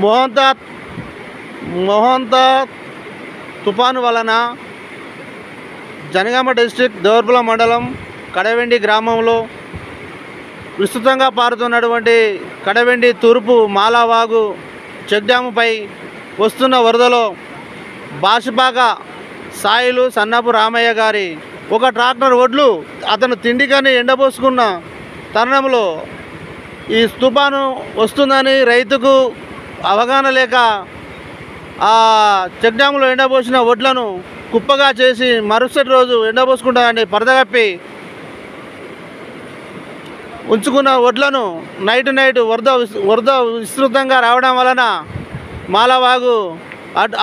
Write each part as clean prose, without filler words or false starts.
మోహంతా తుఫాను వలన జనగామ డిస్ట్రిక్ట్ దోర్పుల మండలం కడవెండి గ్రామంలో విస్తృతంగా పారుతున్నటువంటి కడవెండి తూర్పు మాలావాగు చెక్ డ్యాముపై వస్తున్న వరదలో బాషిపాక సాయిలు సన్నపు రామయ్య గారి ఒక ట్రాక్టర్ ఒడ్లు అతను తిండికని ఎండబోసుకున్న తరుణంలో ఈ తుఫాను వస్తుందని రైతుకు అవగాహన లేక ఆ చెక్ డ్యాములో ఎండబోసిన వడ్లను కుప్పగా చేసి మరుసటి రోజు ఎండబోసుకుంటానని పరదగప్పి ఉంచుకున్న వడ్లను నైట్ వరద విస్తృతంగా రావడం వలన మాలవాగు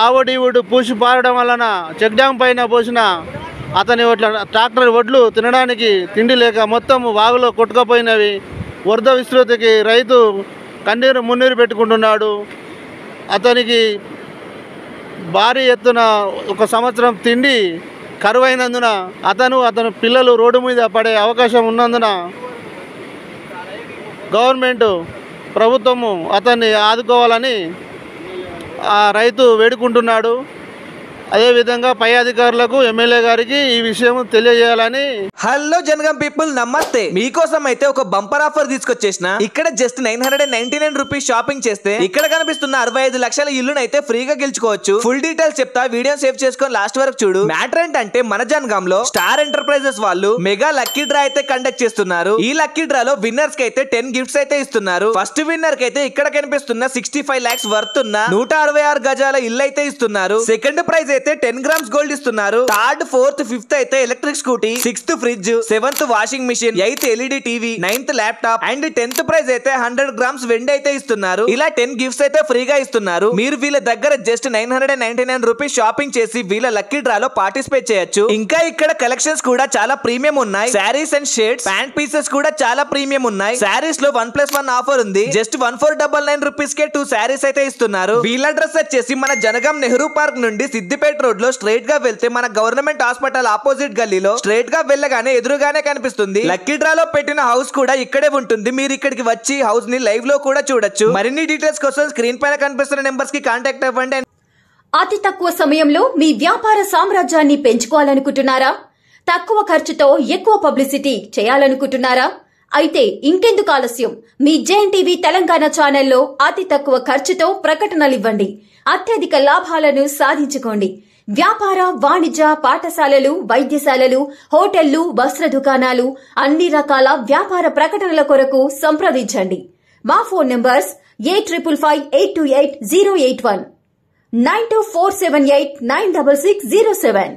ఆవడి ఒడ్డు పూసి పారడం వలన చెక్ డ్యామ్ పైన పోసిన అతని ట్రాక్టర్ వడ్లు తినడానికి తిండి లేక మొత్తం వాగులో కొట్టుకుపోయినవి. వరద విస్తృతికి రైతు కన్నీరు మున్నీరు పెట్టుకుంటున్నాడు. అతనికి భారీ ఎత్తున ఒక సంవత్సరం తిండి కరువైనందున అతని పిల్లలు రోడ్డు మీద పడే అవకాశం ఉన్నందున గవర్నమెంట్ ప్రభుత్వము అతన్ని ఆదుకోవాలని ఆ రైతు వేడుకుంటున్నాడు. అదేవిధంగా పై అధికారులకు ఎమ్మెల్యే గారికి ఈ విషయం తెలియజేయాలని. హలో జనగం పీపుల్, నమస్తే. మీకోసం అయితే ఒక బంపర్ ఆఫర్ తీసుకొచ్చేసిన. ఇక్కడ జస్ట్ 999 రూపీస్ షాపింగ్ చేస్తే ఇక్కడ కనిపిస్తున్న 65 లక్షల ఇల్లును అయితే ఫ్రీగా గెలుచుకోవచ్చు. ఫుల్ డీటెయిల్స్ చెప్తా, వీడియో సేవ్ చేసుకొని లాస్ట్ వరకు చూడు. మ్యాటర్ ఏంటంటే మన జనగాంలో స్టార్ ఎంటర్ప్రైజెస్ వాళ్ళు మెగా లక్కీ డ్రా అయితే కండక్ట్ చేస్తున్నారు. ఈ లక్కీ డ్రాలో విన్నర్స్ కి అయితే 10 గిఫ్ట్స్ అయితే ఇస్తున్నారు. ఫస్ట్ విన్నర్ కి అయితే ఇక్కడ కనిపిస్తున్న 65 lakhs వర్త్ ఉన్న 166 గజాల ఇల్లు అయితే ఇస్తున్నారు. సెకండ్ ప్రైజ్ అయితే 10 grams గోల్డ్ ఇస్తున్నారు. థర్డ్, ఫోర్త్, ఫిఫ్త్ అయితే electric scooty, 6th fridge, 7th washing machine, 8th LED TV, 9th laptop and 10th prize అయితే 100 grams వెండి అయితే ఇస్తున్నారు. ఇలా 10 గిఫ్ట్స్ అయితే ఫ్రీగా ఇస్తున్నారు. మీరు వీళ్ళ దగ్గర జస్ట్ 999 రూపీస్ షాపింగ్ చేసి వీళ్ళ లక్కీ డ్రాలో పార్టిసిపేట్ చేయొచ్చు. ఇంకా ఇక్కడ కలెక్షన్స్ కూడా చాలా ప్రీమియం ఉన్నాయి. Saris and shirts, pant pieces కూడా చాలా ప్రీమియం ఉన్నాయి. శారీస్ లో 1+1 ఆఫర్ ఉంది. జస్ట్ 1499 రూపీస్ కే 2 శారీస్ అయితే ఇస్తున్నారు. వీళ్ళ అడ్రస్ వచ్చేసి మన జనగాం నెహ్రూ పార్క్ నుండి సిద్దిపేట రోడ్ లో స్ట్రైట్ గా వెళ్తే మన గవర్నమెంట్ హాస్పిటల్ ఆపోజిట్ గల్లీలో స్ట్రైట్ గా వెళ్ళగానే ఎదురుగానే కనిపిస్తుంది. లక్కీ డ్రాలో పెట్టిన హౌస్ కూడా ఇక్కడే ఉంటుంది. మీరు ఇక్కడికి వచ్చి హౌస్ ని లైవ్ లో కూడా చూడొచ్చు. మరిన్ని డీటెయిల్స్ కోసం స్క్రీన్ పైన కనిపిస్తున్న నెంబర్స్ కి కాంటాక్ట్ అవ్వండి. అతి తక్కువ సమయంలో మీ వ్యాపార సామ్రాజ్యాన్ని పెంచుకోవాలనుకుంటున్నారా? తక్కువ ఖర్చుతో ఎక్కువ పబ్లిసిటీ చేయాలనుకుంటున్నారా? అయితే ఇంకెందుకు ఆలస్యం? మీ జేఎన్టీవీ తెలంగాణ ఛానల్లో అతి తక్కువ ఖర్చుతో ప్రకటనలివ్వండి. అత్యధిక లాభాలను సాధించుకోండి. వ్యాపార, వాణిజ్య, పాఠశాలలు, వైద్యశాలలు, హోటళ్లు, వస్త్ర దుకాణాలు, అన్ని రకాల వ్యాపార ప్రకటనల కొరకు సంప్రదించండి. మా ఫోన్ నంబర్స్ 8558288081, 9247896607.